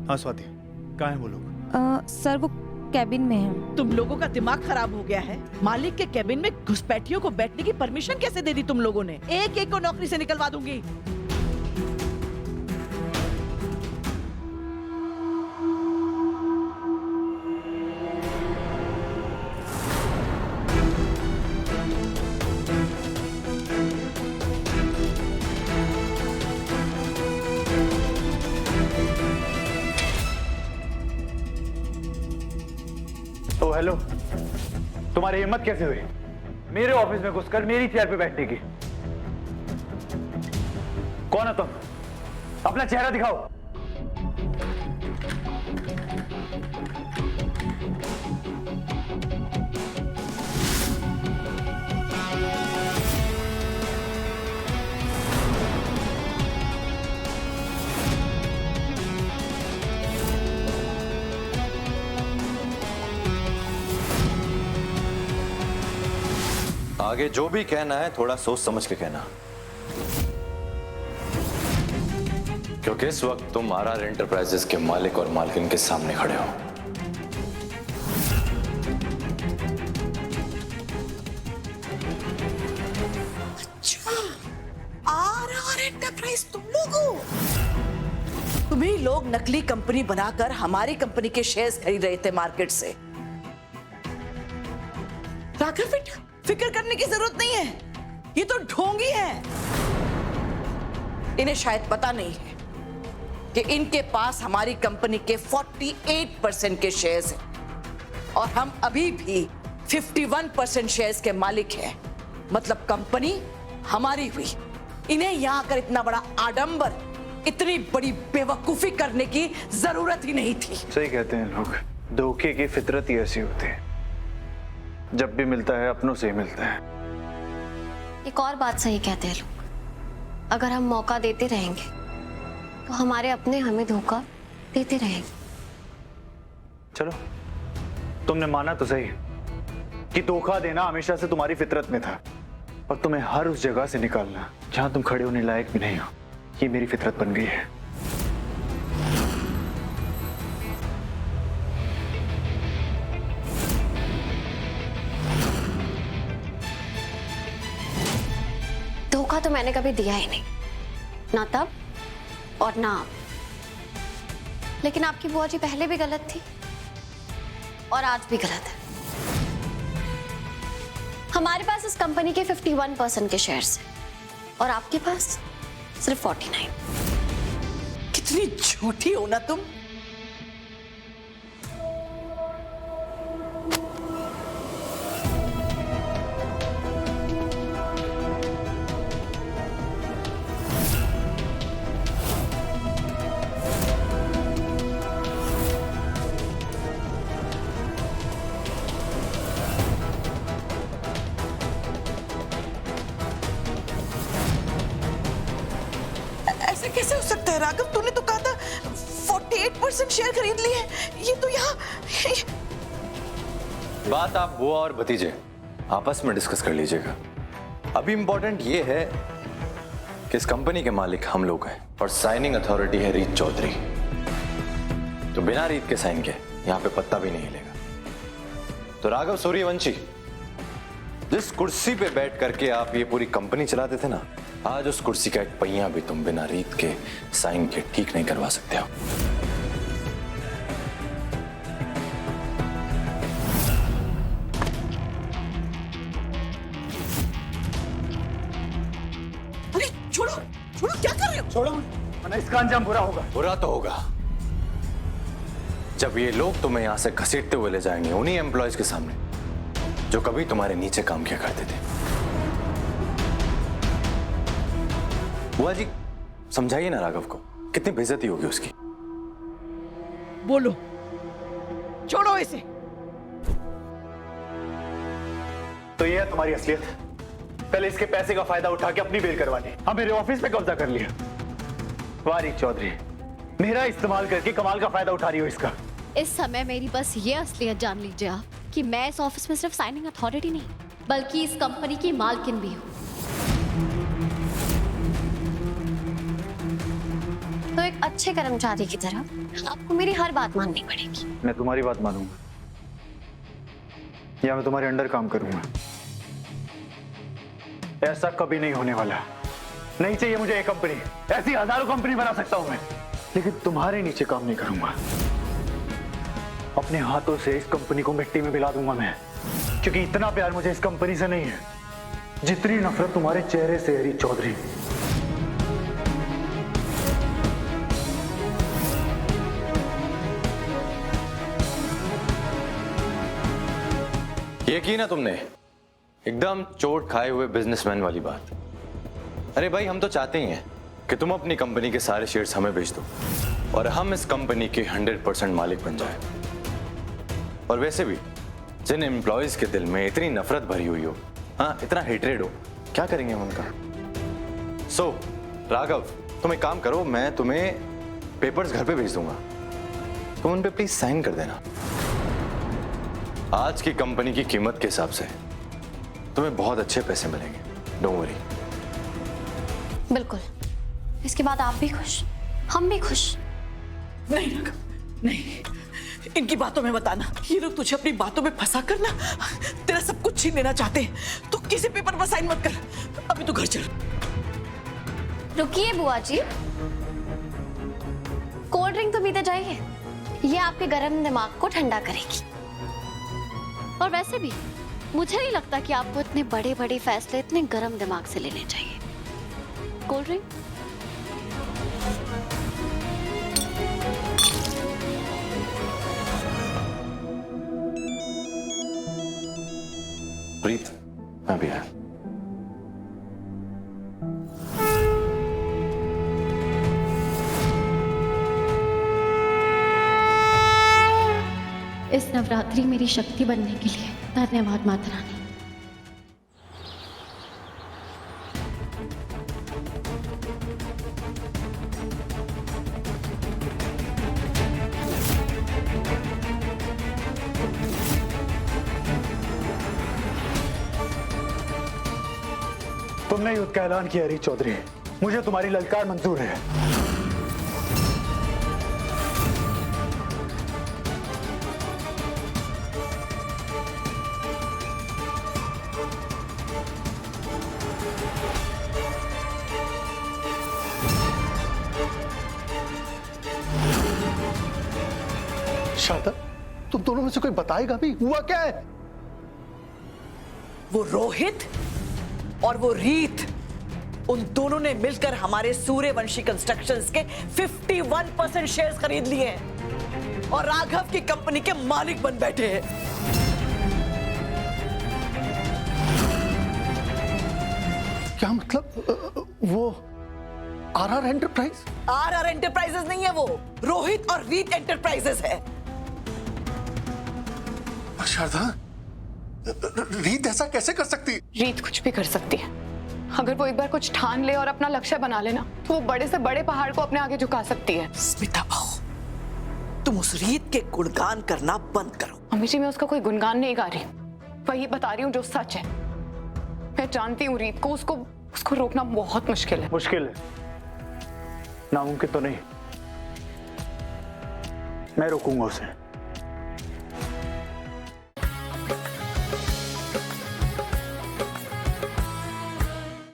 हाँ स्वाति, कहाँ है वो लोग? सर वो कैबिन में है। तुम लोगों का दिमाग खराब हो गया है। मालिक के कैबिन में घुसपैठियों को बैठने की परमिशन कैसे दे दी तुम लोगों ने? एक एक को नौकरी से निकलवा दूंगी। तो हेलो, तुम्हारी हिम्मत कैसे हुई मेरे ऑफिस में घुसकर मेरी चेयर पे बैठने की? कौन हो तुम? अपना चेहरा दिखाओ। आगे जो भी कहना है थोड़ा सोच समझ के कहना, क्योंकि इस वक्त तुम आरआर एंटरप्राइजेस के मालिक और मालकिन के सामने खड़े हो। अच्छा, आरआर एंटरप्राइज तुम लोग हो? तुम्ही लोग नकली कंपनी बनाकर हमारी कंपनी के शेयर्स खरीद रहे थे मार्केट से। राघव बेटा, फिक्र करने की जरूरत नहीं है, ये तो ढोंगी है। इन्हें शायद पता नहीं है कि इनके पास हमारी कंपनी के 48% के शेयर्स हैं और हम अभी भी 51% शेयर्स के मालिक हैं। मतलब कंपनी हमारी हुई। इन्हें यहां आकर इतना बड़ा आडंबर, इतनी बड़ी बेवकूफी करने की जरूरत ही नहीं थी। सही कहते हैं लोग, धोखे की फितरत ही ऐसी होती है, जब भी मिलता है अपनों से ही मिलता है। एक और बात सही कहते हैं लोग, अगर हम मौका देते रहेंगे तो हमारे अपने हमें धोखा देते रहेंगे। चलो, तुमने माना तो सही कि धोखा देना हमेशा से तुम्हारी फितरत में था, और तुम्हें हर उस जगह से निकालना जहां तुम खड़े होने लायक भी नहीं हो, ये मेरी फितरत बन गई है। धोखा तो मैंने कभी दिया ही नहीं, ना तब और ना अब। लेकिन आपकी बुआ जी पहले भी गलत थी और आज भी गलत है। हमारे पास इस कंपनी के 51% के शेयर्स हैं और आपके पास सिर्फ 49। कितनी झूठी हो ना तुम। ऐसे कैसे हो सकता है राघव? तूने तो कहा था 48% शेयर खरीद लिए। ये तो यहाँ बात आप बुआ और भतीजे आपस में डिस्कस कर लीजिएगा। अभी इंपॉर्टेंट ये है कि इस कंपनी के मालिक हम लोग हैं और साइनिंग अथॉरिटी है रीत चौधरी। तो बिना रीत के साइन के यहाँ पे पत्ता भी नहीं हिलेगा। तो राघव सूर्यवंशी, जिस कुर्सी पे बैठ करके आप ये पूरी कंपनी चलाते थे ना, आज उस कुर्सी का एक पहिया भी तुम बिना रीत के साइन के ठीक नहीं करवा सकते हो। अरे छोड़ो छोड़ो, क्या कर रहे हो? छोड़ो, वरना इसका अंजाम बुरा होगा। बुरा तो होगा जब ये लोग तुम्हें यहां से घसीटते हुए ले जाएंगे उन्हीं एम्प्लॉयज के सामने जो कभी तुम्हारे नीचे काम किया करते थे। बुआ जी, समझाइए ना राघव को, कितनी बेइज्जती होगी उसकी। बोलो, छोड़ो इसे। तो ये है तुम्हारी असलियत। पहले इसके पैसे का फायदा उठा के अपनी बेल करवानी, अब मेरे ऑफिस पे कब्जा कर लिया। वारी चौधरी, मेरा इस्तेमाल करके कमाल का फायदा उठा रही हो इसका। इस समय मेरी बस ये असलियत जान लीजिए आप कि मैं इस ऑफिस में सिर्फ साइनिंग अथॉरिटी नहीं बल्कि इस कंपनी की मालकिन भी हूँ। तो एक अच्छे कर्मचारी की तरह आपको मेरी हर बात माननी पड़ेगी। मैं तुम्हारी बात मानूंगा या मैं तुम्हारे अंडर काम करूंगा। ऐसा कभी नहीं होने वाला। नहीं चाहिए मुझे एक कंपनी, ऐसी हजारों कंपनी बना सकता हूं मैं, लेकिन तुम्हारे नीचे काम नहीं करूंगा। अपने हाथों से इस कंपनी को मिट्टी में मिला दूंगा मैं, क्योंकि इतना प्यार मुझे इस कंपनी से नहीं है जितनी नफरत तुम्हारे चेहरे से है रीत चौधरी। ये की ना तुमने एकदम चोट खाए हुए बिजनेसमैन वाली बात। अरे भाई, हम तो चाहते ही हैं कि तुम अपनी कंपनी के सारे शेयर्स हमें बेच दो और हम इस कंपनी के 100% मालिक बन जाए। और वैसे भी जिन एम्प्लॉयज के दिल में इतनी नफरत भरी हुई हो, हाँ, इतना हेट्रेड हो, क्या करेंगे हम उनका। सो राघव, तुम एक काम करो, मैं तुम्हें पेपर्स घर पे भेज दूंगा, तुम उन पे प्लीज साइन कर देना। आज की कंपनी की कीमत के हिसाब से तुम्हें बहुत अच्छे पैसे मिलेंगे, डोंट वरी। बिल्कुल, इसके बाद आप भी खुश, हम भी खुश। नहीं राघव, नहीं, इनकी बातों में बताना। ये लोग तुझे अपनी बातों में फंसा कर ना तेरा सब कुछ छीन लेना चाहते हैं। तो किसी पेपर पर साइन मत कर, अभी तू घर चल। रुकिए बुआ जी, कोल्ड ड्रिंक तो पीते जाइए, ये आपके गर्म दिमाग को ठंडा करेगी। और वैसे भी मुझे नहीं लगता कि आपको इतने बड़े बड़े फैसले इतने गर्म दिमाग से लेने चाहिए। Cold drink. प्रीत, मैं भी आया। इस नवरात्रि मेरी शक्ति बनने के लिए धन्यवाद माता रानी। तुमने युद्ध का ऐलान किया रीत चौधरी, मुझे तुम्हारी ललकार मंजूर है। शारदा, तुम दोनों में से कोई बताएगा भी हुआ क्या है? वो रोहित और वो रीत, उन दोनों ने मिलकर हमारे सूर्यवंशी कंस्ट्रक्शंस के 51% शेयर्स खरीद लिए हैं और राघव की कंपनी के मालिक बन बैठे हैं। क्या मतलब? वो आरआर एंटरप्राइज? आरआर एंटरप्राइजेस नहीं है, वो रोहित और रीत एंटरप्राइजेस है। शारदा, रीत ऐसा कैसे कर सकती? रीत कुछ भी कर सकती है। अगर वो एक बार कुछ ठान ले और अपना लक्ष्य बना लेना, तो वो बड़े से बड़े पहाड़ को अपने आगे झुका सकती है। स्मिता बहू, तुम उस रीत के गुणगान करना बंद करो। मम्मी जी, मैं उसका कोई गुणगान नहीं गा रही, वही बता रही हूँ जो सच है। मैं जानती हूँ रीत को, उसको रोकना बहुत मुश्किल है। मुश्किल है, नामुमकिन तो नहीं। मैं रोकूंगा उसे।